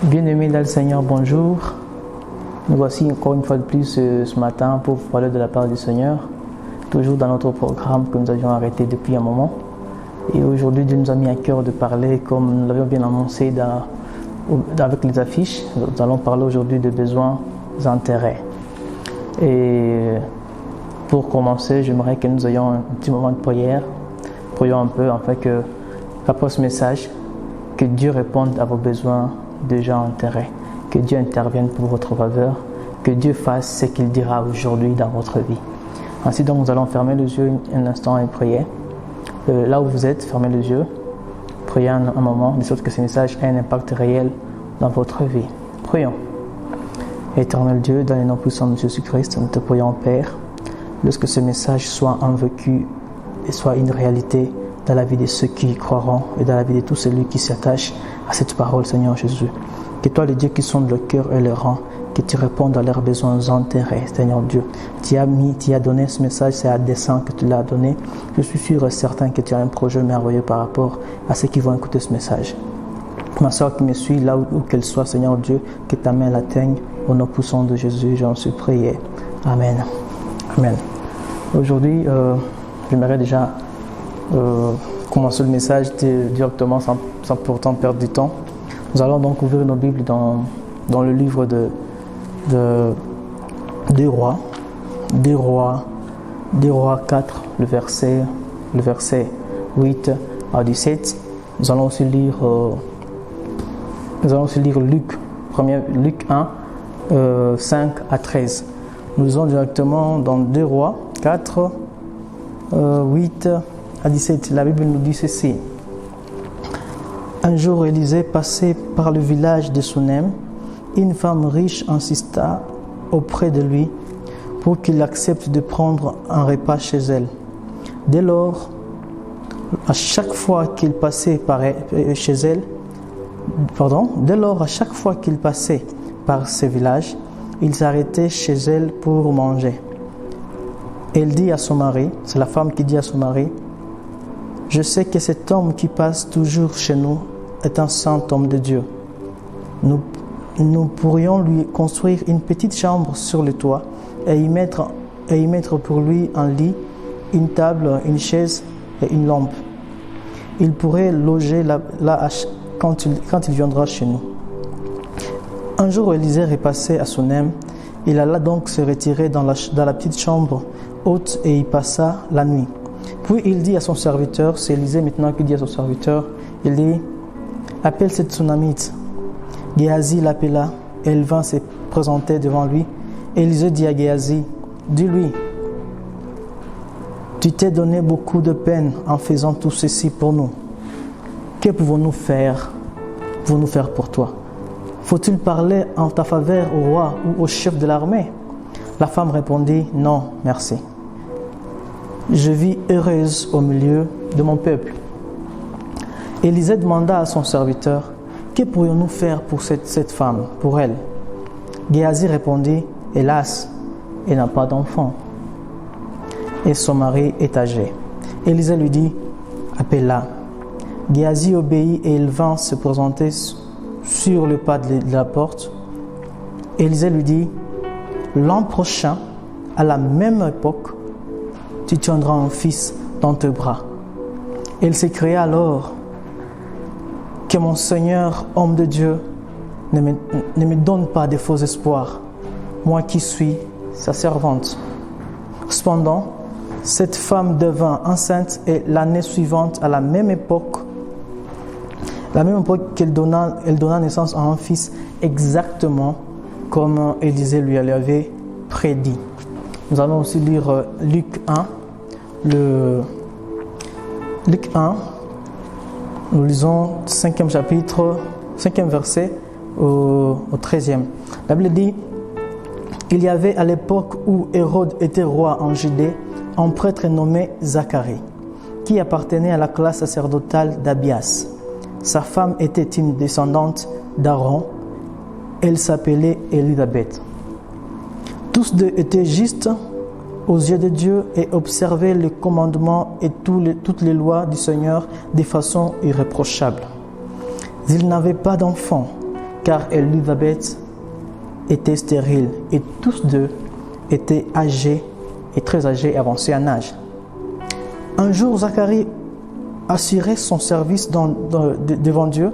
Bien-aimés dans le Seigneur, bonjour. Nous voici encore une fois de plus ce matin pour vous parler de la part du Seigneur, toujours dans notre programme que nous avions arrêté depuis un moment. Et aujourd'hui, Dieu nous a mis à cœur de parler, comme nous l'avions bien annoncé avec les affiches. Nous allons parler aujourd'hui de besoins intérêts. Et pour commencer, j'aimerais que nous ayons un petit moment de prière. Prions un peu afin que, après ce message, que Dieu réponde à vos besoins de gens intérêts, que Dieu intervienne pour votre faveur, que Dieu fasse ce qu'il dira aujourd'hui dans votre vie. Ainsi donc, nous allons fermer les yeux un instant et prier. Là où vous êtes, fermez les yeux, priez un moment, de sorte que ce message ait un impact réel dans votre vie. Prions. Éternel Dieu, dans les noms puissants de Jésus-Christ, nous te prions, Père, lorsque ce message soit en vécu et soit une réalité dans la vie de ceux qui y croiront et dans la vie de tous celui qui s'attachent à cette parole, Seigneur Jésus. Que toi, les dieux qui sonde le cœur et le rang, que tu répondes à leurs besoins intérêts, Seigneur Dieu. Tu as donné ce message, c'est à dessein que tu l'as donné. Je suis sûr et certain que tu as un projet merveilleux par rapport à ceux qui vont écouter ce message. Ma soeur qui me suit, là où qu'elle soit, Seigneur Dieu, que ta main l'atteigne. Au nom puissant de Jésus, j'en suis prié. Amen. Amen. Aujourd'hui, j'aimerais déjà commencer le message directement sans pourtant perdre du temps. Nous allons donc ouvrir nos Bibles dans le livre des Rois. Des Rois 4, le verset 8 à 17. Nous allons aussi lire Luc 1, 5 à 13. Nous lisons directement dans 2 Rois 4, 8 à 17. La Bible nous dit ceci. Un jour, Élisée passait par le village de Sunem. Une femme riche insista auprès de lui pour qu'il accepte de prendre un repas chez elle. Dès lors, à chaque fois qu'il passait par ce village, il s'arrêtait chez elle pour manger. Elle dit à son mari, c'est la femme qui dit à son mari, « Je sais que cet homme qui passe toujours chez nous est un saint homme de Dieu. Nous pourrions lui construire une petite chambre sur le toit et y mettre pour lui un lit, une table, une chaise et une lampe. Il pourrait loger là quand il viendra chez nous. » Un jour, Élisée repassait à Sunem. Il alla donc se retirer dans la petite chambre haute et y passa la nuit. Puis il dit à son serviteur, c'est Élisée maintenant qui dit à son serviteur, il dit, « Appelle cette Sunamite. » Géhazi l'appela, et elle vint se présenter devant lui. Élisée dit à Géhazi, « Dis-lui, tu t'es donné beaucoup de peine en faisant tout ceci pour nous. Que pouvons-nous faire pour toi? Faut-il parler en ta faveur au roi ou au chef de l'armée? » La femme répondit, « Non, merci. Je vis heureuse au milieu de mon peuple. » Élisée demanda à son serviteur, « Que pourrions-nous faire pour cette femme, pour elle ?» Géhazi répondit, « Hélas, elle n'a pas d'enfant. Et son mari est âgé. » Élisée lui dit, « Appelle-la. » Géhazi obéit et il vint se présenter sur le pas de la porte. Élisée lui dit, « L'an prochain, à la même époque, tu tiendras un fils dans tes bras. » Elle s'écria alors, « Que mon Seigneur, homme de Dieu, ne me donne pas de faux espoirs, moi qui suis sa servante. » Cependant, cette femme devint enceinte et l'année suivante, à la même époque qu'elle donna naissance à un fils, exactement comme Élisée lui avait prédit. Nous allons aussi lire Luc 1. Luc 1, nous lisons 5e chapitre, 5e verset au 13e. La Bible dit, il y avait à l'époque où Hérode était roi en Judée, un prêtre nommé Zacharie, qui appartenait à la classe sacerdotale d'Abias. Sa femme était une descendante d'Aaron. Elle s'appelait Élisabeth. Tous deux étaient justes aux yeux de Dieu et observaient les commandements et toutes les lois du Seigneur de façon irréprochable. Ils n'avaient pas d'enfants car Élisabeth était stérile et tous deux étaient âgés et très âgés et avancés en âge. Un jour, Zacharie assurait son service devant Dieu.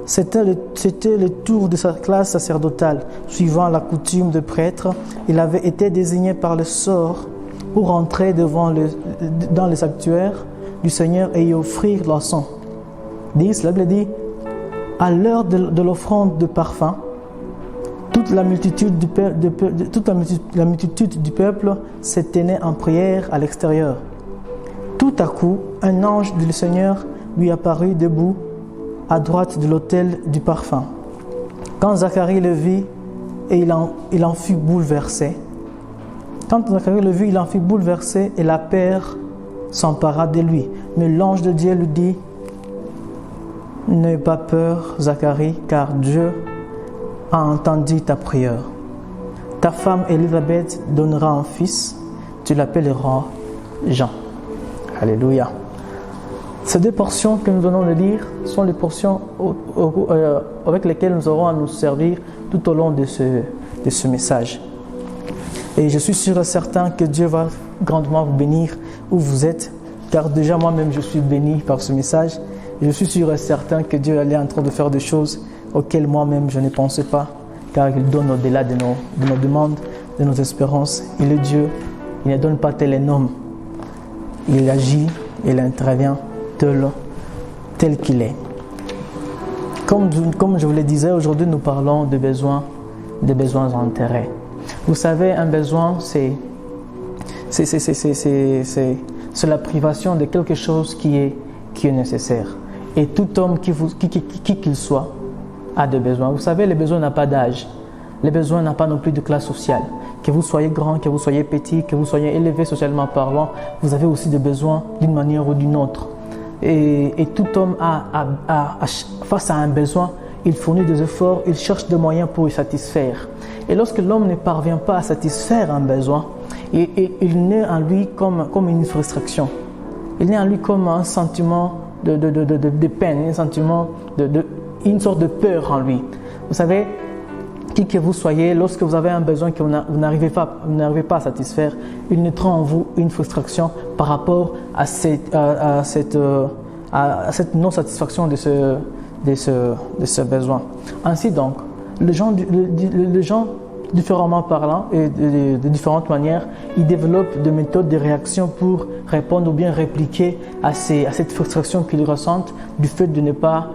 C'était le tour de sa classe sacerdotale. Suivant la coutume de prêtre, il avait été désigné par le sort pour entrer dans les sanctuaires du Seigneur et y offrir l'encens. La Bible dit, à l'heure de l'offrande de parfum, toute la multitude du peuple se tenait en prière à l'extérieur. Tout à coup, un ange du Seigneur lui apparut debout à droite de l'autel du parfum. Quand Zacharie le vit, il en fut bouleversé. Et la peur s'empara de lui. Mais l'ange de Dieu lui dit, « N'aie pas peur, Zacharie, car Dieu a entendu ta prière. Ta femme Élisabeth donnera un fils, tu l'appelleras Jean. » Alléluia. Ces deux portions que nous venons de lire sont les portions avec lesquelles nous aurons à nous servir tout au long de ce message. Et je suis sûr et certain que Dieu va grandement vous bénir où vous êtes, car déjà moi-même je suis béni par ce message. Je suis sûr et certain que Dieu est en train de faire des choses auxquelles moi-même je ne pensais pas, car il donne au-delà de nos demandes, de nos espérances. Il est Dieu, il ne donne pas tel un homme. Il agit, il intervient tel qu'il est. Comme je vous le disais, aujourd'hui nous parlons de besoins d'intérêt. Vous savez, un besoin, c'est la privation de quelque chose qui est nécessaire. Et tout homme, qui qu'il soit, a des besoins. Vous savez, les besoins n'ont pas d'âge. Les besoins n'ont pas non plus de classe sociale. Que vous soyez grand, que vous soyez petit, que vous soyez élevé socialement parlant, vous avez aussi des besoins d'une manière ou d'une autre. Et tout homme face à un besoin, il fournit des efforts, il cherche des moyens pour y satisfaire. Et lorsque l'homme ne parvient pas à satisfaire un besoin, il naît en lui comme une frustration. Il naît en lui comme un sentiment de peine, un sentiment une sorte de peur en lui. Vous savez, qui que vous soyez, lorsque vous avez un besoin que vous n'arrivez pas à satisfaire, il naîtra en vous une frustration par rapport à cette non-satisfaction de ce besoin. Ainsi donc, les gens différemment parlant et de différentes manières, ils développent des méthodes de réaction pour répondre ou bien répliquer à cette frustration qu'ils ressentent du fait de ne pas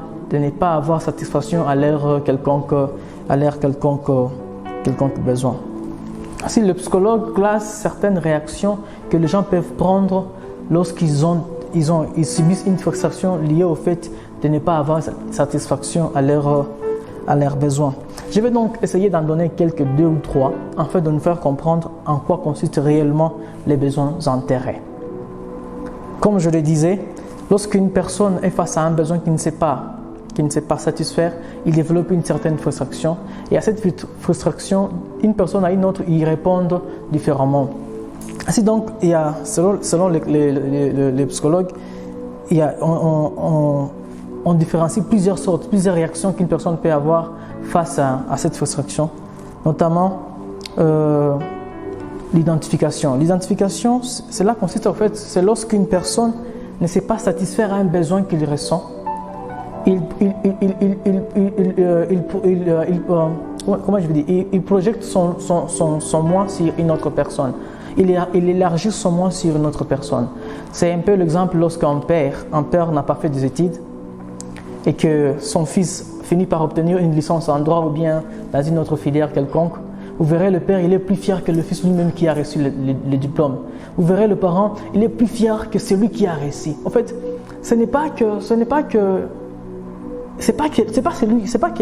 avoir satisfaction à leur quelconque besoin. Ainsi, le psychologue classe certaines réactions que les gens peuvent prendre lorsqu'ils subissent une frustration liée au fait de ne pas avoir satisfaction à leurs besoins. Je vais donc essayer d'en donner deux ou trois afin de nous faire comprendre en quoi consistent réellement les besoins d'intérêt. Comme je le disais, lorsqu'une personne est face à un besoin qui ne sait pas satisfaire, il développe une certaine frustration. Et à cette frustration, une personne à une autre y répond différemment. Ainsi donc, il y a, selon les psychologues, on différencie plusieurs réactions qu'une personne peut avoir face à cette frustration, notamment l'identification. L'identification, cela consiste en fait, c'est lorsqu'une personne ne sait pas satisfaire à un besoin qu'il ressent, il projette son moi sur une autre personne. Il élargit son moi sur une autre personne. C'est un peu l'exemple lorsqu'un père n'a pas fait des études et que son fils finit par obtenir une licence en droit ou bien dans une autre filière quelconque. Vous verrez, le père, il est plus fier que le fils lui-même qui a reçu le diplôme. Vous verrez, le parent, il est plus fier que celui qui a réussi. En fait, c'est pas que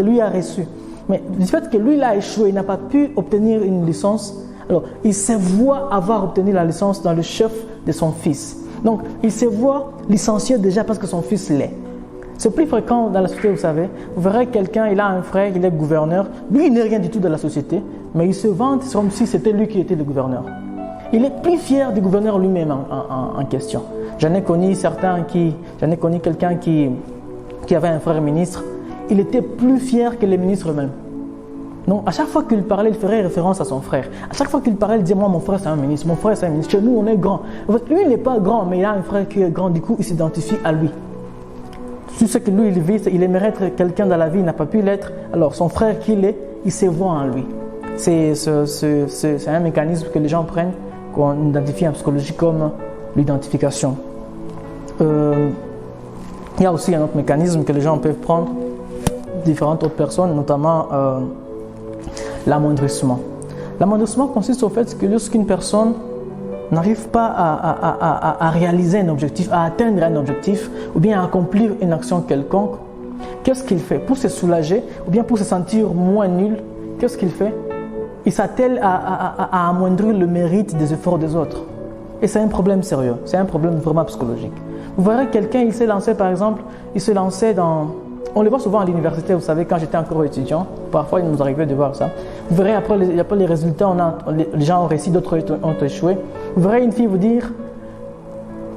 lui a reçu, mais du fait que lui il a échoué, il n'a pas pu obtenir une licence, alors il se voit avoir obtenu la licence dans le chef de son fils. Donc il se voit licencié déjà parce que son fils l'est. C'est plus fréquent dans la société, vous savez. Vous verrez quelqu'un, il a un frère, il est gouverneur, lui il n'est rien du tout de la société, mais il se vante comme si c'était lui qui était le gouverneur. Il est plus fier du gouverneur lui-même en question. J'en ai connu quelqu'un qui avait un frère ministre. il était plus fier que les ministres eux-mêmes. Donc, à chaque fois qu'il parlait, il ferait référence à son frère. À chaque fois qu'il parlait, il disait, moi, mon frère, c'est un ministre. Mon frère, c'est un ministre. Chez nous, on est grand. En fait, lui, il n'est pas grand, mais il a un frère qui est grand. Du coup, il s'identifie à lui. Tout ce que lui, il vit, il aimerait être quelqu'un dans la vie, il n'a pas pu l'être. Alors, son frère qu'il est, il se voit en lui. C'est un mécanisme que les gens prennent, qu'on identifie en psychologie comme l'identification. Il y a aussi un autre mécanisme que les gens peuvent prendre, différentes autres personnes, notamment l'amoindrissement. L'amoindrissement consiste au fait que lorsqu'une personne n'arrive pas à réaliser un objectif, à atteindre un objectif, ou bien à accomplir une action quelconque, qu'est-ce qu'il fait? Pour se soulager, ou bien pour se sentir moins nul, qu'est-ce qu'il fait? Il s'attelle à amoindrir le mérite des efforts des autres. Et c'est un problème sérieux, c'est un problème vraiment psychologique. Vous verrez quelqu'un, il s'est lancé par exemple, il se lançait dans... On le voit souvent à l'université, vous savez, quand j'étais encore étudiant, parfois il nous arrivait de voir ça. Vous verrez après les résultats, les gens ont réussi, d'autres ont échoué. Vous verrez une fille vous dire,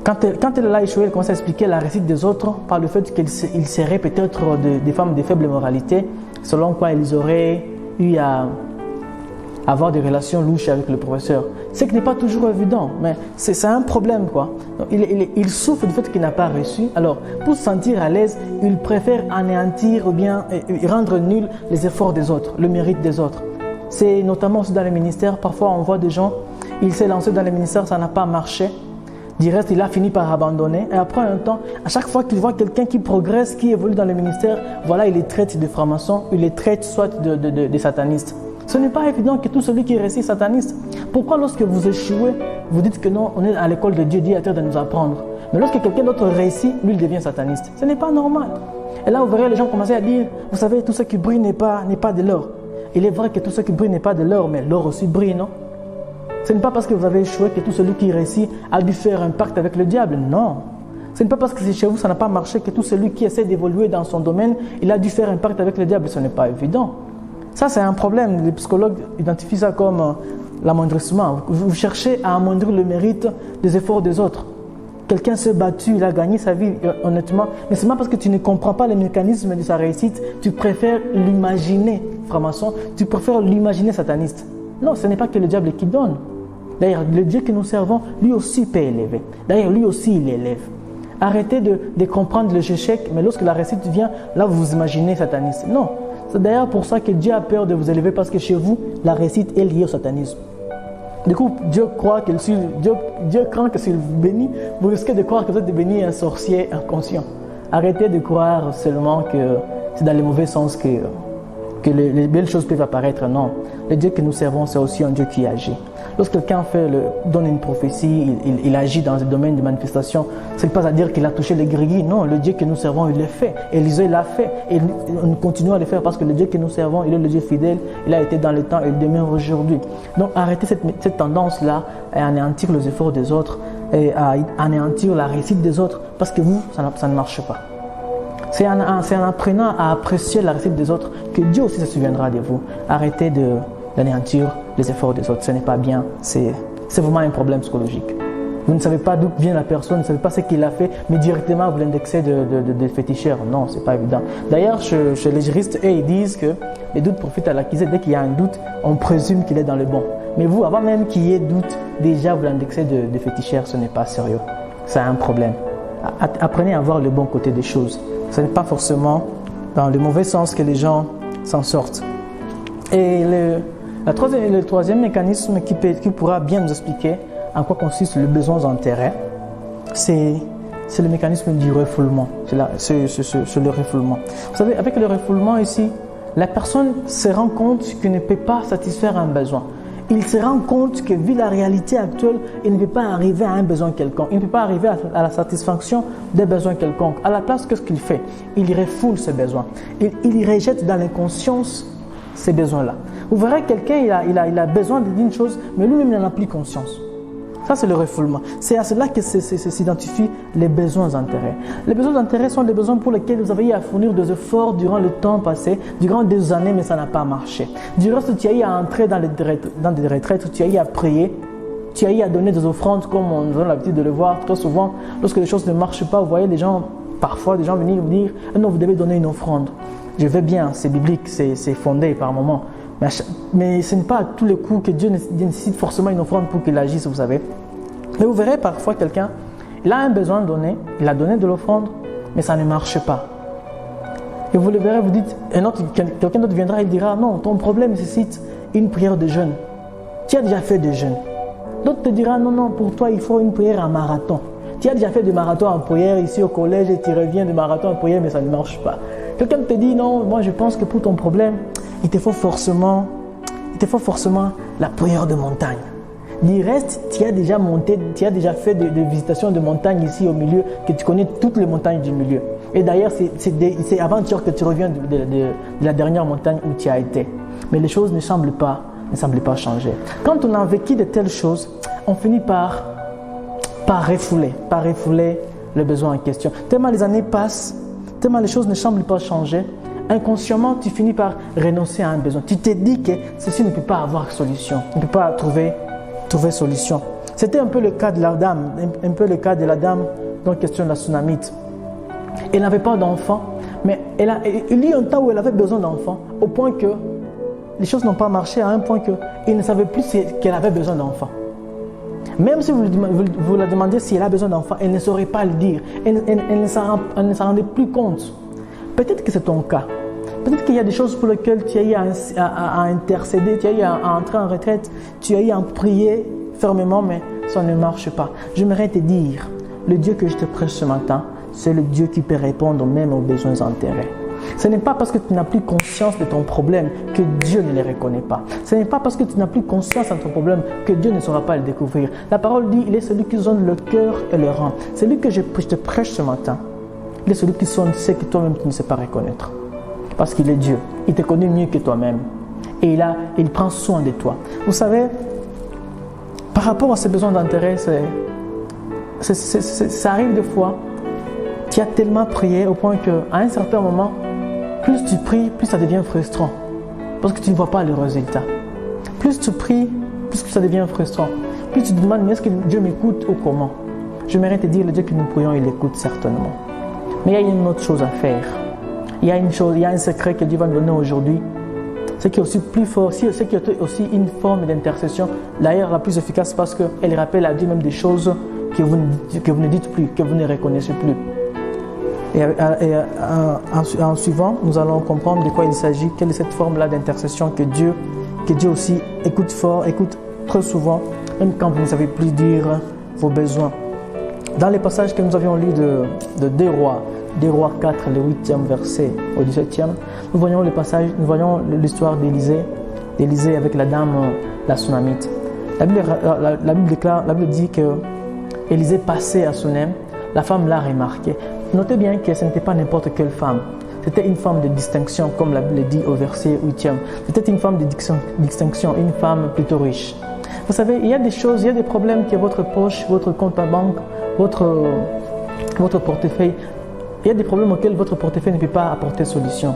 quand elle a échoué, elle commence à expliquer la réussite des autres par le fait qu'ils seraient peut-être des femmes de faible moralité, selon quoi ils auraient eu à avoir des relations louches avec le professeur. Ce qui n'est pas toujours évident, mais c'est un problème, quoi. Donc, il souffre du fait qu'il n'a pas réussi. Alors, pour se sentir à l'aise, il préfère anéantir ou bien rendre nul les efforts des autres, le mérite des autres. C'est notamment aussi dans les ministères. Parfois, on voit des gens, il s'est lancé dans les ministères, ça n'a pas marché. Du reste, il a fini par abandonner. Et après un temps, à chaque fois qu'il voit quelqu'un qui progresse, qui évolue dans le ministère, voilà, il les traite de francs-maçons, il les traite soit de satanistes. Ce n'est pas évident que tout celui qui réussit est sataniste. Pourquoi lorsque vous échouez, vous dites que non, on est à l'école de Dieu, Dieu est à terre de nous apprendre. Mais lorsque quelqu'un d'autre réussit, lui il devient sataniste. Ce n'est pas normal. Et là vous verrez les gens commencer à dire, vous savez, tout ce qui brille n'est pas de l'or. Il est vrai que tout ce qui brille n'est pas de l'or, mais l'or aussi brille, non? Ce n'est pas parce que vous avez échoué que tout celui qui réussit a dû faire un pacte avec le diable. Non. Ce n'est pas parce que chez vous ça n'a pas marché que tout celui qui essaie d'évoluer dans son domaine, il a dû faire un pacte avec le diable. Ce n'est pas évident. Ça, c'est un problème. Les psychologues identifient ça comme l'amoindrissement. Vous cherchez à amoindrir le mérite des efforts des autres. Quelqu'un s'est battu, il a gagné sa vie, honnêtement. Mais c'est pas parce que tu ne comprends pas les mécanismes de sa réussite, tu préfères l'imaginer franc-maçon, tu préfères l'imaginer sataniste. Non, ce n'est pas que le diable qui donne. D'ailleurs, le Dieu que nous servons, lui aussi peut élever. D'ailleurs, lui aussi, il élève. Arrêtez de comprendre le échec, mais lorsque la réussite vient, là, vous vous imaginez sataniste. Non. C'est d'ailleurs pour ça que Dieu a peur de vous élever, parce que chez vous, la réussite est liée au satanisme. Du coup, Dieu craint que s'il vous bénit, vous risquez de croire que vous êtes devenu un sorcier inconscient. Arrêtez de croire seulement que c'est dans le mauvais sens que les belles choses peuvent apparaître. Non, le Dieu que nous servons, c'est aussi un Dieu qui agit. Lorsque quelqu'un donne une prophétie, il agit dans un domaine de manifestation, ce n'est pas à dire qu'il a touché les grilles. Non, le Dieu que nous servons, il le fait. Élisée l'a fait. Et nous continuons à le faire parce que le Dieu que nous servons, il est le Dieu fidèle. Il a été dans le temps et il demeure aujourd'hui. Donc arrêtez cette tendance-là à anéantir les efforts des autres et à anéantir la réussite des autres, parce que vous, ça ne marche pas. C'est en apprenant à apprécier la réussite des autres que Dieu aussi se souviendra de vous. Arrêtez d'anéantir les efforts des autres. Ce n'est pas bien. C'est vraiment un problème psychologique. Vous ne savez pas d'où vient la personne, vous ne savez pas ce qu'il a fait, mais directement vous l'indexez de féticheur. Non, ce n'est pas évident. D'ailleurs, chez les juristes, ils disent que les doutes profitent à l'accusé. Dès qu'il y a un doute, on présume qu'il est dans le bon. Mais vous, avant même qu'il y ait doute, déjà vous l'indexez de féticheur. Ce n'est pas sérieux. C'est un problème. Apprenez à voir le bon côté des choses. Ce n'est pas forcément dans le mauvais sens que les gens s'en sortent. Et le troisième mécanisme qui pourra bien nous expliquer en quoi consiste le besoin d'intérêt, c'est le mécanisme du refoulement. C'est le refoulement. Vous savez, avec le refoulement ici, la personne se rend compte qu'elle ne peut pas satisfaire un besoin. Il se rend compte que, vu la réalité actuelle, il ne peut pas arriver à un besoin quelconque. Il ne peut pas arriver à la satisfaction des besoins quelconques. À la place, qu'est-ce qu'il fait? Il refoule ses besoins. Il rejette dans l'inconscience ces besoins-là. Vous verrez quelqu'un, il a besoin d'une chose, mais lui-même n'en a plus conscience. Ça, c'est le refoulement. C'est à cela que s'identifient les besoins d'intérêt. Les besoins d'intérêt sont des besoins pour lesquels vous avez eu à fournir des efforts durant le temps passé, durant des années, mais ça n'a pas marché. Du reste, tu as eu à entrer dans des retraites, tu as eu à prier, tu as eu à donner des offrandes, comme on a l'habitude de le voir très souvent. Lorsque les choses ne marchent pas, vous voyez, les gens parfois des gens venir me dire non, vous devez donner une offrande. Je vais bien, c'est biblique, c'est fondé par moment. Mais ce n'est pas à tous les coups que Dieu nécessite forcément une offrande pour qu'il agisse, vous savez. Mais vous verrez parfois quelqu'un, il a un besoin donné, il a donné de l'offrande, mais ça ne marche pas. Et vous le verrez, vous dites, quelqu'un d'autre viendra et dira, non, ton problème nécessite une prière de jeûne. Tu as déjà fait de jeûne. D'autres te dira, non, pour toi, il faut une prière en marathon. Tu as déjà fait de marathon en prière ici au collège et tu reviens de marathon en prière, mais ça ne marche pas. Quelqu'un te dit, non, moi je pense que pour ton problème, il te faut forcément la prière de montagne. Du reste, tu as déjà fait des visitations de montagne ici au milieu, que tu connais toutes les montagnes du milieu. Et d'ailleurs, c'est avant-hier que tu reviens de la dernière montagne où tu as été. Mais les choses ne semblent pas changer. Quand on a vécu de telles choses, on finit par refouler le besoin en question. Tellement les années passent, tellement les choses ne semblent pas changer, inconsciemment, tu finis par renoncer à un besoin. Tu te dis que ceci ne peut pas avoir solution, ne peut pas trouver solution. C'était un peu le cas de la dame, dont question la Sunamite. Elle n'avait pas d'enfant, mais il y a eu un temps où elle avait besoin d'enfant, au point que les choses n'ont pas marché, à un point qu'elle ne savait plus qu'elle avait besoin d'enfant. Même si vous la demandiez si elle a besoin d'enfant, elle ne saurait pas le dire. Elle ne s'en rendait plus compte. Peut-être que c'est ton cas. Peut-être qu'il y a des choses pour lesquelles tu as eu à intercéder, tu as eu à entrer en retraite, tu as eu à prier fermement, mais ça ne marche pas. J'aimerais te dire, le Dieu que je te prêche ce matin, c'est le Dieu qui peut répondre même aux besoins enterrés. Ce n'est pas parce que tu n'as plus conscience de ton problème que Dieu ne les reconnaît pas. Ce n'est pas parce que tu n'as plus conscience de ton problème que Dieu ne saura pas le découvrir. La parole dit, il est celui qui sonde le cœur et le rein. Celui que je te prêche ce matin, il est celui qui sonde ce que toi-même tu ne sais pas reconnaître. Parce qu'il est Dieu. Il te connaît mieux que toi-même. Et il prend soin de toi. Vous savez, par rapport à ces besoins d'intérêt, ça arrive des fois. Tu as tellement prié au point qu'à un certain moment, plus tu pries, plus ça devient frustrant. Parce que tu ne vois pas le résultat. Plus tu pries, plus ça devient frustrant. Plus tu te demandes, mais est-ce que Dieu m'écoute ou comment? J'aimerais te dire, le Dieu que nous prions, il écoute certainement. Mais il y a une autre chose à faire. Il y a un secret que Dieu va nous donner aujourd'hui. Ce qui est aussi plus fort, ce qui est aussi une forme d'intercession, d'ailleurs la plus efficace parce qu'elle rappelle à Dieu même des choses que vous ne dites plus, que vous ne reconnaissez plus. Et en suivant, nous allons comprendre de quoi il s'agit, quelle est cette forme-là d'intercession que Dieu aussi écoute fort, écoute très souvent, même quand vous ne savez plus dire vos besoins. Dans les passages que nous avions lus de 2 Rois 4, le 8e verset au 17e, nous voyons l'histoire d'Élisée avec la dame, la Sunamite. La Bible dit que Élisée passait à Sunem, la femme l'a remarqué. Notez bien que ce n'était pas n'importe quelle femme. C'était une femme de distinction, comme la Bible dit au verset 8e. C'était une femme de distinction, une femme plutôt riche. Vous savez, il y a des problèmes que votre poche, votre compte à banque, votre portefeuille, il y a des problèmes auxquels votre portefeuille ne peut pas apporter solution.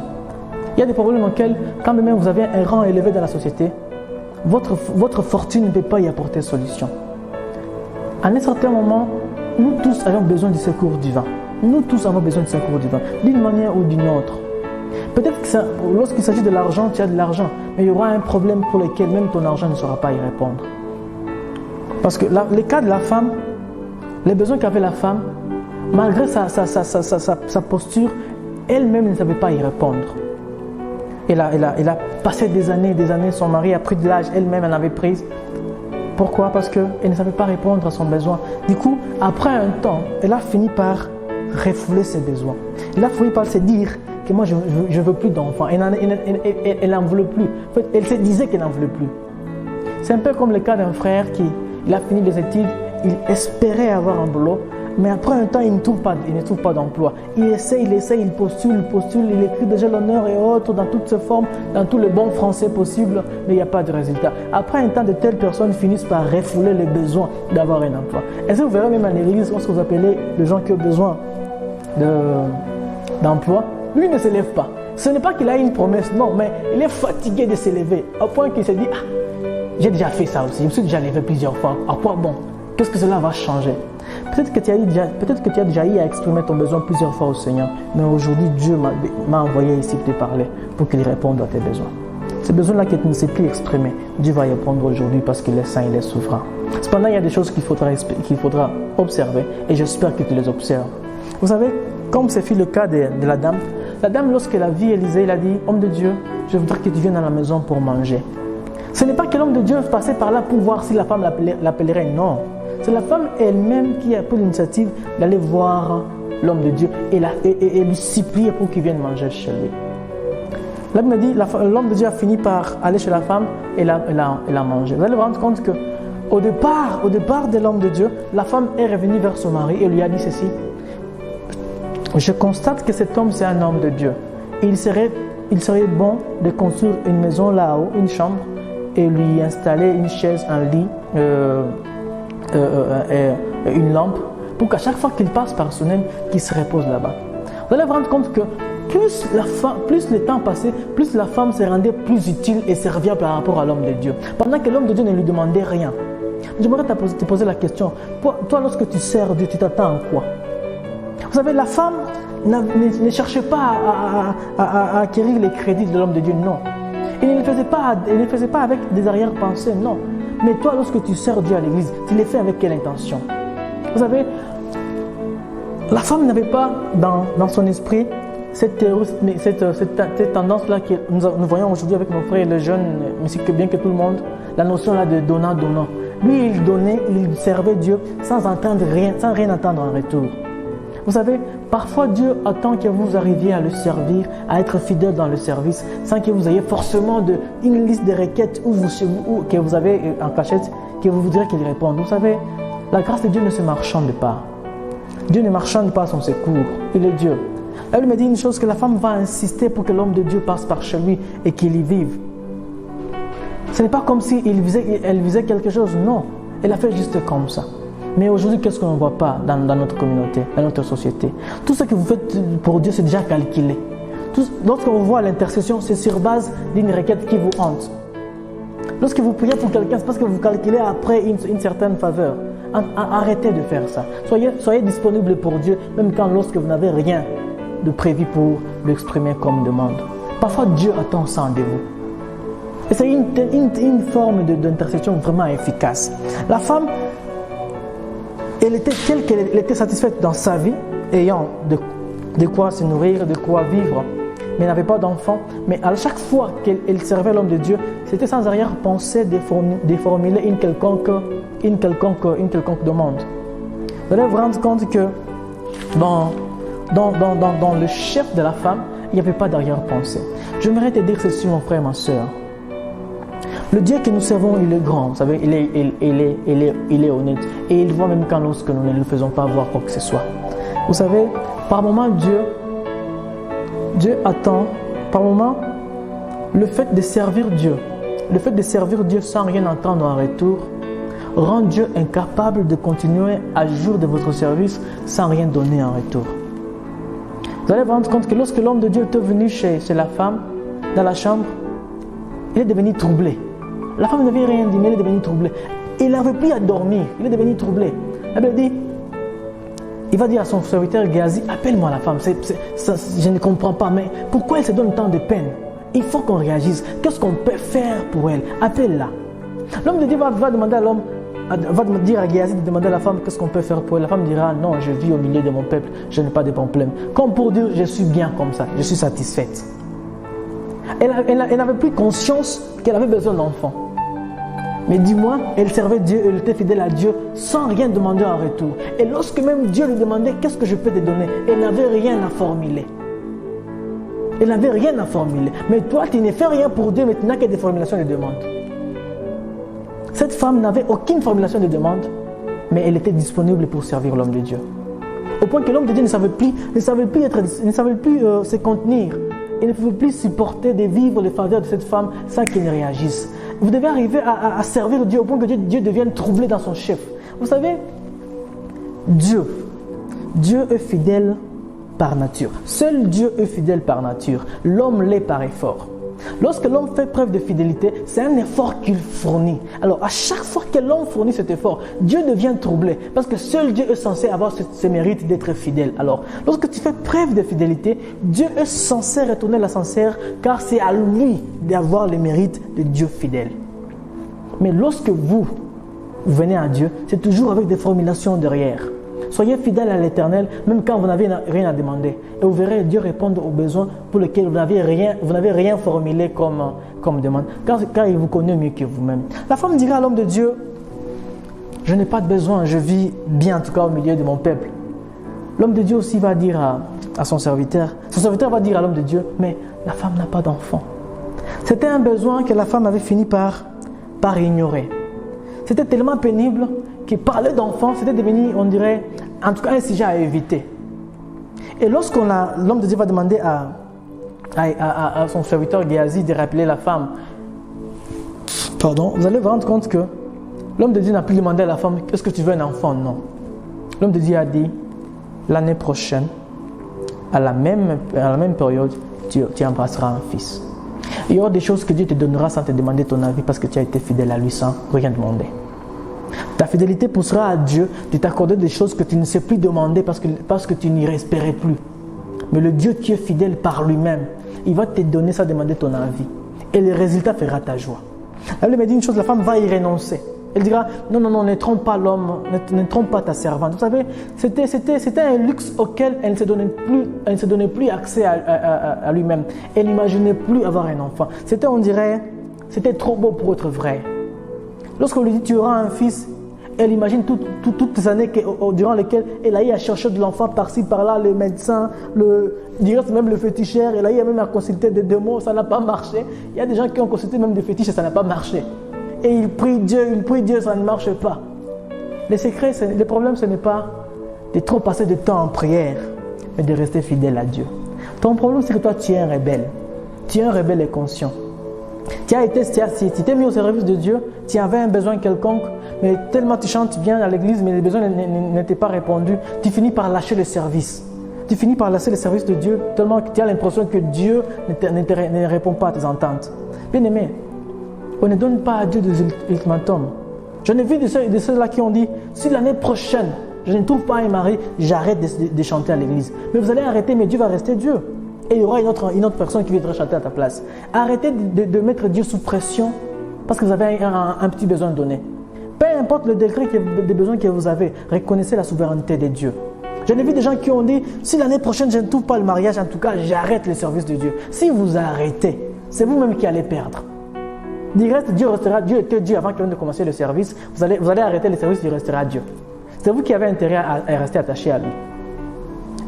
Il y a des problèmes auxquels, quand même vous avez un rang élevé dans la société, votre fortune ne peut pas y apporter solution. À un certain moment, nous tous avons besoin du secours divin. Nous tous avons besoin du secours divin, d'une manière ou d'une autre. Peut-être que lorsqu'il s'agit de l'argent, tu as de l'argent, mais il y aura un problème pour lequel même ton argent ne saura pas y répondre. Parce que le cas de la femme, les besoins qu'avait la femme, malgré sa posture, elle-même ne savait pas y répondre. Elle a passé des années, son mari a pris de l'âge, elle-même en avait pris. Pourquoi? Parce qu'elle ne savait pas répondre à son besoin. Du coup, après un temps, elle a fini par refouler ses besoins. Elle a fini par se dire que moi, je ne veux plus d'enfants. Elle n'en voulait plus. En fait, elle se disait qu'elle n'en voulait plus. C'est un peu comme le cas d'un frère il a fini les études, il espérait avoir un boulot, mais après un temps, il ne trouve pas d'emploi. Il essaie, il postule, il écrit déjà l'honneur et autres dans toutes ses formes, dans tous les bons français possibles, mais il n'y a pas de résultat. Après un temps, de telles personnes finissent par refouler les besoins d'avoir un emploi. Est-ce que vous verrez même à l'église, lorsque vous appelez les gens qui ont besoin d'emploi, lui ne se lève pas. Ce n'est pas qu'il a une promesse, non, mais il est fatigué de s'élever, au point qu'il se dit, j'ai déjà fait ça aussi, je me suis déjà levé plusieurs fois, à quoi bon? Qu'est-ce que cela va changer? Peut-être que tu as déjà eu à exprimer ton besoin plusieurs fois au Seigneur, mais aujourd'hui, Dieu m'a envoyé ici te parler pour qu'il réponde à tes besoins. Ces besoins-là que tu ne sais plus exprimer, Dieu va y répondre aujourd'hui parce qu'il est saint, il est souverain. Cependant, il y a des choses qu'il faudra observer et j'espère que tu les observes. Vous savez, comme ce fut le cas de la dame, lorsqu'elle a vu Élisée, il a dit, homme de Dieu, je voudrais que tu viennes à la maison pour manger. Ce n'est pas que l'homme de Dieu passait par là pour voir si la femme l'appellerait, non. C'est la femme elle-même qui a pris l'initiative d'aller voir l'homme de Dieu et lui supplier pour qu'il vienne manger chez lui. Là, il m'a dit, l'homme de Dieu a fini par aller chez la femme et l'a mangé. Vous allez vous rendre compte qu'au départ de l'homme de Dieu, la femme est revenue vers son mari et lui a dit ceci. Je constate que cet homme, c'est un homme de Dieu. Il serait bon de construire une maison là-haut, une chambre, et lui installer une chaise, un lit, une lampe, pour qu'à chaque fois qu'il passe par son âme, qu'il se repose là-bas. Vous allez vous rendre compte que plus le temps passait, plus la femme se rendait plus utile et serviable par rapport à l'homme de Dieu. Pendant que l'homme de Dieu ne lui demandait rien. J'aimerais te poser la question. Toi, lorsque tu sers Dieu, tu t'attends à quoi? Vous savez, la femme ne cherchait pas à acquérir les crédits de l'homme de Dieu, non. Elle ne le faisait pas avec des arrière-pensées, non. Mais toi, lorsque tu sers Dieu à l'église, tu le fais avec quelle intention? Vous savez, la femme n'avait pas dans son esprit cette tendance-là que nous voyons aujourd'hui avec nos frères et les jeunes, mais que bien que tout le monde, la notion là de donnant. Lui, il donnait, il servait Dieu sans rien attendre en retour. Vous savez, parfois Dieu attend que vous arriviez à le servir, à être fidèle dans le service, sans que vous ayez forcément une liste de requêtes que vous avez en cachette, que vous voudrez qu'il réponde. Vous savez, la grâce de Dieu ne se marchande pas. Dieu ne marchande pas à son secours. Il est Dieu. Elle me dit une chose, que la femme va insister pour que l'homme de Dieu passe par chez lui et qu'il y vive. Ce n'est pas comme si elle visait quelque chose, non. Elle a fait juste comme ça. Mais aujourd'hui, qu'est-ce qu'on ne voit pas dans notre communauté, dans notre société? Tout ce que vous faites pour Dieu, c'est déjà calculé. Lorsqu'on voit l'intercession, c'est sur base d'une requête qui vous hante. Lorsque vous priez pour quelqu'un, c'est parce que vous calculez après une certaine faveur. Arrêtez de faire ça. Soyez disponible pour Dieu, même lorsque vous n'avez rien de prévu pour l'exprimer comme demande. Parfois, Dieu attend ça de vous. Et c'est une forme d'intercession vraiment efficace. La femme, elle était satisfaite dans sa vie, ayant de quoi se nourrir, de quoi vivre, mais n'avait pas d'enfant. Mais à chaque fois qu'elle servait l'homme de Dieu, c'était sans arrière-pensée de formuler une quelconque demande. Vous allez vous rendre compte que dans le chef de la femme, il n'y avait pas d'arrière-pensée. J'aimerais te dire ceci, mon frère, ma soeur. Le Dieu que nous servons, il est grand, vous savez, il est honnête. Et il voit même lorsque nous ne lui faisons pas voir quoi que ce soit. Vous savez, par moments, Dieu attend, par moments, le fait de servir Dieu sans rien attendre en retour, rend Dieu incapable de continuer à jour de votre service sans rien donner en retour. Vous allez vous rendre compte que lorsque l'homme de Dieu était venu chez la femme, dans la chambre, il est devenu troublé. La femme n'avait rien dit, mais il est devenu troublé. Il n'avait plus à dormir, il est devenu troublé. La Bible dit, il va dire à son serviteur Géasi, appelle-moi la femme. Je ne comprends pas, mais pourquoi elle se donne tant de peine? Il faut qu'on réagisse. Qu'est-ce qu'on peut faire pour elle? Appelle-la. L'homme de Dieu va demander à l'homme, va dire à Géasi de demander à la femme qu'est-ce qu'on peut faire pour elle. La femme dira, non, je vis au milieu de mon peuple, je n'ai pas de problème. Comme pour dire, je suis bien comme ça, je suis satisfaite. Elle n'avait plus conscience qu'elle avait besoin d'enfants. Mais dis-moi, elle servait Dieu, elle était fidèle à Dieu sans rien demander en retour. Et lorsque même Dieu lui demandait qu'est-ce que je peux te donner, elle n'avait rien à formuler. Elle n'avait rien à formuler. Mais toi, tu ne fais rien pour Dieu, mais tu n'as que des formulations de demandes. Cette femme n'avait aucune formulation de demande, mais elle était disponible pour servir l'homme de Dieu. Au point que l'homme de Dieu ne savait plus se contenir. Il ne pouvait plus supporter de vivre les faveurs de cette femme sans qu'il ne réagisse. Vous devez arriver à servir Dieu au point que Dieu devienne troublé dans son chef. Vous savez, Dieu est fidèle par nature. Seul Dieu est fidèle par nature. L'homme l'est par effort. Lorsque l'homme fait preuve de fidélité, c'est un effort qu'il fournit. Alors, à chaque fois que l'homme fournit cet effort, Dieu devient troublé parce que seul Dieu est censé avoir ce mérite d'être fidèle. Alors, lorsque tu fais preuve de fidélité, Dieu est censé retourner l'ascenseur car c'est à lui d'avoir le mérite de Dieu fidèle. Mais lorsque vous venez à Dieu, c'est toujours avec des formulations derrière. Soyez fidèles à l'Éternel, même quand vous n'avez rien à demander. Et vous verrez Dieu répondre aux besoins pour lesquels vous n'avez rien formulé comme demande, car il vous connaît mieux que vous-même. La femme dira à l'homme de Dieu, je n'ai pas de besoin, je vis bien en tout cas au milieu de mon peuple. L'homme de Dieu aussi va dire à son serviteur va dire à l'homme de Dieu, mais la femme n'a pas d'enfant. C'était un besoin que la femme avait fini par ignorer. C'était tellement pénible que parler d'enfants, c'était devenu, on dirait, en tout cas un sujet à éviter. Et l'homme de Dieu va demander à son serviteur Géasi de rappeler la femme, vous allez vous rendre compte que l'homme de Dieu n'a plus demandé à la femme, est-ce que tu veux un enfant? Non. L'homme de Dieu a dit, l'année prochaine, à la même période, tu embrasseras un fils. Il y aura des choses que Dieu te donnera sans te demander ton avis parce que tu as été fidèle à lui sans rien demander. Ta fidélité poussera à Dieu de t'accorder des choses que tu ne sais plus demander parce que tu n'y espérais plus. Mais le Dieu qui est fidèle par lui-même, il va te donner sans demander ton avis. Et le résultat fera ta joie. La Bible me dit une chose, la femme va y renoncer. Elle dira, non, ne trompe pas l'homme, ne trompe pas ta servante. Vous savez, c'était un luxe auquel elle ne se donnait plus accès à lui-même. Elle n'imaginait plus avoir un enfant. C'était trop beau pour être vrai. Lorsqu'on lui dit, tu auras un fils, elle imagine toutes les années durant lesquelles elle a eu à chercher de l'enfant par-ci, par-là, le médecin, même le féticheur, elle a eu même à consulter des démons, ça n'a pas marché. Il y a des gens qui ont consulté même des fétiches et ça n'a pas marché. Et ils prient Dieu, ça ne marche pas. Le problème, ce n'est pas de trop passer de temps en prière, mais de rester fidèle à Dieu. Ton problème, c'est que toi, tu es un rebelle. Tu es un rebelle et conscient. Tu t'es mis au service de Dieu, tu avais un besoin quelconque, mais tellement tu chantes, tu viens à l'église, mais les besoins n'étaient pas répondus, tu finis par lâcher le service. Tu finis par lâcher le service de Dieu, tellement que tu as l'impression que Dieu ne répond pas à tes attentes. Bien aimé, on ne donne pas à Dieu des ultimatums. J'en ai vu de ceux-là qui ont dit, si l'année prochaine, je ne trouve pas un mari, j'arrête de chanter à l'église. Mais vous allez arrêter, mais Dieu va rester Dieu. Et il y aura une autre personne qui viendra chanter à ta place. Arrêtez de mettre Dieu sous pression parce que vous avez un petit besoin donné. Peu importe le degré des besoins que vous avez, reconnaissez la souveraineté de Dieu. J'en ai vu des gens qui ont dit, si l'année prochaine je ne trouve pas le mariage, en tout cas j'arrête le service de Dieu. Si vous arrêtez, c'est vous-même qui allez perdre. Du reste, Dieu était Dieu avant qu'il vienne de commencer le service. Vous allez arrêter le service, Dieu restera Dieu. C'est vous qui avez intérêt à rester attaché à lui.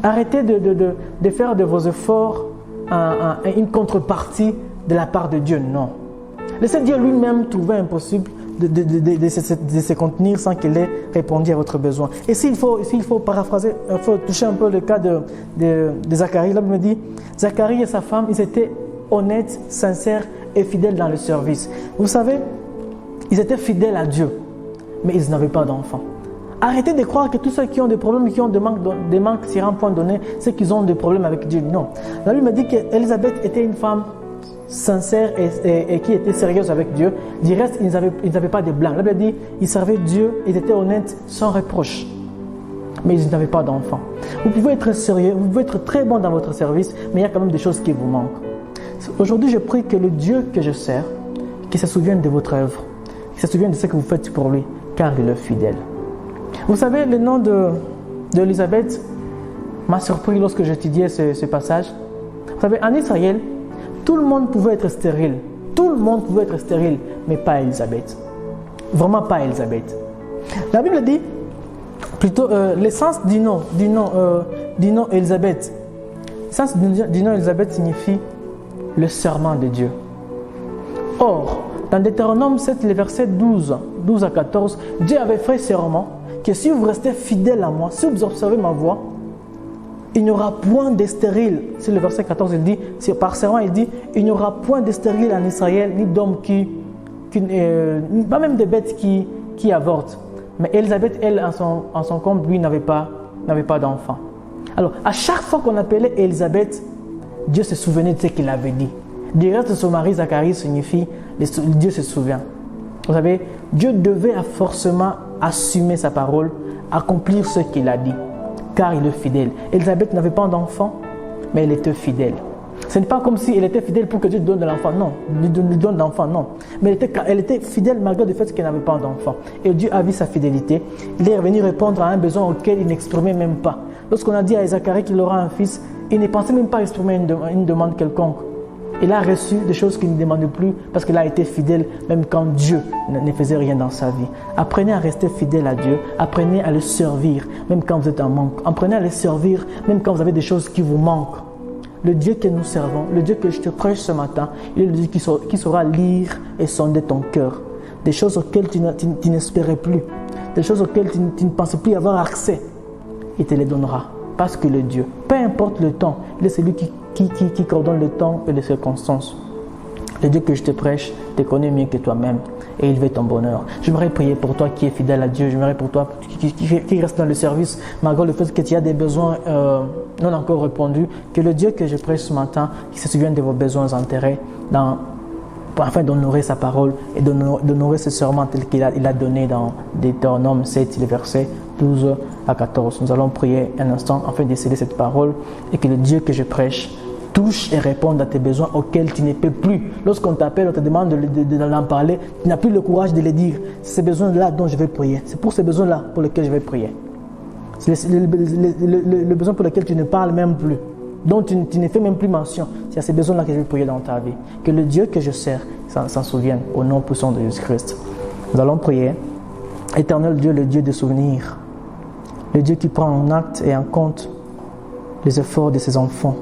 Arrêtez de faire de vos efforts une contrepartie de la part de Dieu. Non. Laissez Dieu lui-même trouver impossible de se contenir sans qu'il ait répondu à votre besoin. Et s'il faut paraphraser, il faut toucher un peu le cas de Zacharie. Là, il me dit, Zacharie et sa femme, ils étaient honnêtes, sincères et fidèles dans le service. Vous savez, ils étaient fidèles à Dieu, mais ils n'avaient pas d'enfants. Arrêtez de croire que tous ceux qui ont des problèmes, qui ont des manques sur un point donné, c'est qu'ils ont des problèmes avec Dieu. Non. La Bible me dit qu'Élisabeth était une femme sincère et qui était sérieuse avec Dieu. Du reste, ils n'avaient pas de blanc. La Bible dit qu'ils servaient Dieu, ils étaient honnêtes, sans reproche. Mais ils n'avaient pas d'enfants. Vous pouvez être sérieux, vous pouvez être très bon dans votre service, mais il y a quand même des choses qui vous manquent. Aujourd'hui, je prie que le Dieu que je sers, qu'il se souvienne de votre œuvre, qu'il se souvienne de ce que vous faites pour lui, car il est fidèle. Vous savez, le nom d'Élisabeth m'a surpris lorsque j'étudiais ce passage. Vous savez, en Israël, tout le monde pouvait être stérile. Tout le monde pouvait être stérile, mais pas Élisabeth. Vraiment pas Élisabeth. La Bible dit, plutôt, l'essence du nom Élisabeth. L'essence du nom Élisabeth signifie le serment de Dieu. Or, dans Deutéronome 7, les versets 12 à 14, Dieu avait fait serment que si vous restez fidèles à moi, si vous observez ma voie, il n'y aura point de stérile. C'est le verset 14, il dit, par serment, il dit, il n'y aura point de stérile en Israël, ni d'hommes pas même de bêtes qui avortent. Mais Élisabeth, elle, en son compte, lui, n'avait pas d'enfant. Alors, à chaque fois qu'on appelait Élisabeth, Dieu se souvenait de ce qu'il avait dit. Du reste, son mari Zacharie signifie Dieu se souvient. Vous savez, Dieu devait forcément assumer sa parole, accomplir ce qu'il a dit, car il est fidèle. Élisabeth n'avait pas d'enfant, mais elle était fidèle. Ce n'est pas comme si elle était fidèle pour que Dieu lui donne de l'enfant, non. Lui donne l'enfant, non. Mais elle était fidèle malgré le fait qu'elle n'avait pas d'enfant. Et Dieu a vu sa fidélité. Il est revenu répondre à un besoin auquel il n'exprimait même pas. Lorsqu'on a dit à Zacharie qu'il aura un fils, il ne pensait même pas exprimer une demande quelconque. Il a reçu des choses qu'il ne demandait plus parce qu'il a été fidèle même quand Dieu ne faisait rien dans sa vie. Apprenez à rester fidèle à Dieu. Apprenez à le servir même quand vous êtes en manque. Apprenez à le servir même quand vous avez des choses qui vous manquent. Le Dieu que nous servons, le Dieu que je te prêche ce matin, il est le Dieu qui saura lire et sonder ton cœur. Des choses auxquelles tu n'espérais plus, des choses auxquelles tu ne pensais plus avoir accès. Il te les donnera. Parce que le Dieu, peu importe le temps, il est celui qui coordonne le temps et les circonstances. Le Dieu que je te prêche te connaît mieux que toi-même et il veut ton bonheur. J'aimerais prier pour toi qui es fidèle à Dieu. J'aimerais pour toi qui reste dans le service malgré le fait que tu as des besoins non encore répondus. Que le Dieu que je prêche ce matin, qui se souvienne de vos besoins enterrés afin d'honorer sa parole et d'honorer ce serment tel qu'il a donné dans Deutéronome 7, les versets 12 à 14. Nous allons prier un instant afin de sceller cette parole et que le Dieu que je prêche touche et réponde à tes besoins auxquels tu ne peux plus. Lorsqu'on t'appelle, on te demande d'en parler, tu n'as plus le courage de les dire. C'est ces besoins-là dont je vais prier. C'est pour ces besoins-là pour lesquels je vais prier. C'est le besoin pour lequel tu ne parles même plus, dont tu ne fais même plus mention. C'est à ces besoins-là que je vais prier dans ta vie. Que le Dieu que je sers s'en souvienne au nom puissant de Jésus-Christ. Nous allons prier. Éternel Dieu, le Dieu des souvenirs, le Dieu qui prend en acte et en compte les efforts de ses enfants,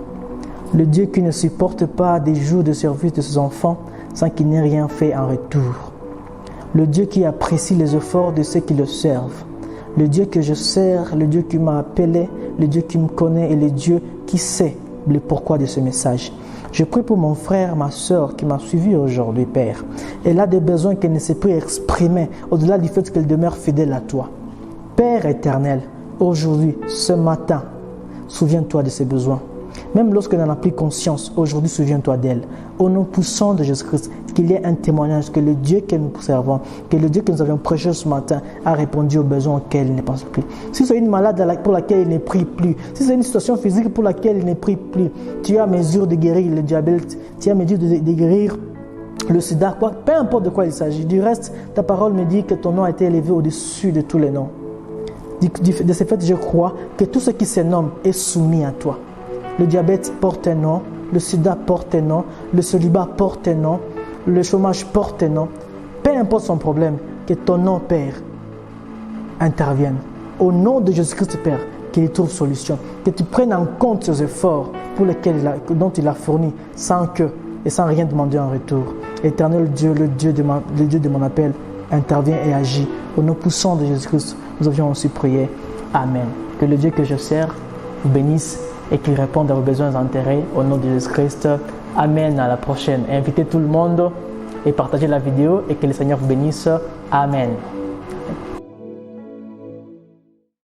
le Dieu qui ne supporte pas des jours de service de ses enfants sans qu'il n'ait rien fait en retour, le Dieu qui apprécie les efforts de ceux qui le servent, le Dieu que je sers, le Dieu qui m'a appelé, le Dieu qui me connaît et le Dieu qui sait le pourquoi de ce message. Je prie pour mon frère, ma soeur qui m'a suivi aujourd'hui, Père. Elle a des besoins qu'elle ne sait plus exprimer au-delà du fait qu'elle demeure fidèle à toi. Père éternel, aujourd'hui, ce matin, souviens-toi de ses besoins. Même lorsqu'elle n'en a plus conscience, aujourd'hui, souviens-toi d'elle. Au nom puissant de Jésus-Christ, qu'il y ait un témoignage que le Dieu que nous servons, que le Dieu que nous avions prêché ce matin a répondu aux besoins auxquels il ne pense plus. Si c'est une malade pour laquelle il ne prie plus, si c'est une situation physique pour laquelle il ne prie plus, tu as mesure de guérir le diabète, tu as mesure de guérir le sida, peu importe de quoi il s'agit. Du reste, ta parole me dit que ton nom a été élevé au-dessus de tous les noms. De ce fait, je crois que tout ce qui se nomme est soumis à toi. Le diabète porte un nom, le sida porte un nom, le célibat porte un nom, le chômage porte un nom. Peu importe son problème, que ton nom, Père, intervienne. Au nom de Jésus-Christ, Père, qu'il y trouve solution. Que tu prennes en compte ses efforts dont il a fourni sans rien demander en retour. Éternel Dieu, le Dieu de mon appel, intervient et agit. Au nom puissant de Jésus-Christ, nous avions aussi prié. Amen. Que le Dieu que je sers vous bénisse et qu'il réponde à vos besoins enterrés au nom de Jésus-Christ. Amen. À la prochaine. Invitez tout le monde et partagez la vidéo et que le Seigneur vous bénisse. Amen.